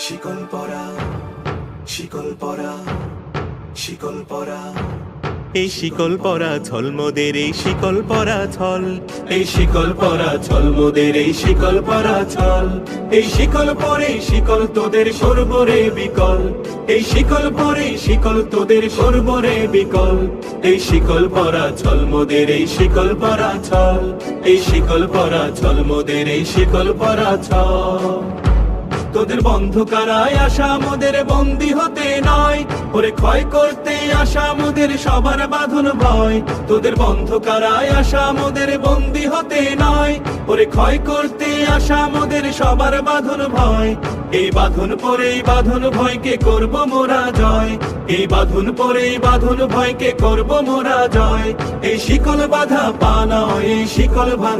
শিকল পরা, শিকল পরা, শিকল পরা। এই শিকল পরা ছল মোদের, এই শিকল পরা ছল। এই শিকল পরা ছল মোদের, এই শিকল পরা ছল। এই শিকল পরে শিকল তোদের সর্বরে বিকল। এই শিকল পরে শিকল তোদের সর্বরে বিকল। এই শিকল পরা ছল মোদের, এই শিকল পরা ছল। এই শিকল পরা ছল মোদের, এই শিকল পরা ছল। তোদের বন্ধ কারায় আসা মোদের বন্দী হতে নয়, ওরে ক্ষয় করতে আসা মোদের সবার বাঁধন ভয়। তোদের বন্ধ কারায় আসা মোদের বন্দী হতে নয়, ওরে ক্ষয় করতে আসা মোদের সবার বাঁধন ভয়। এই বাঁধন পরে বাঁধন ভয়কে করব মোরা জয়। এই বাঁধন পরে বাঁধন ভয়কে করব মোরা জয়। এই শিকল বাঁধা পা নয়, এই শিকল ভাঙা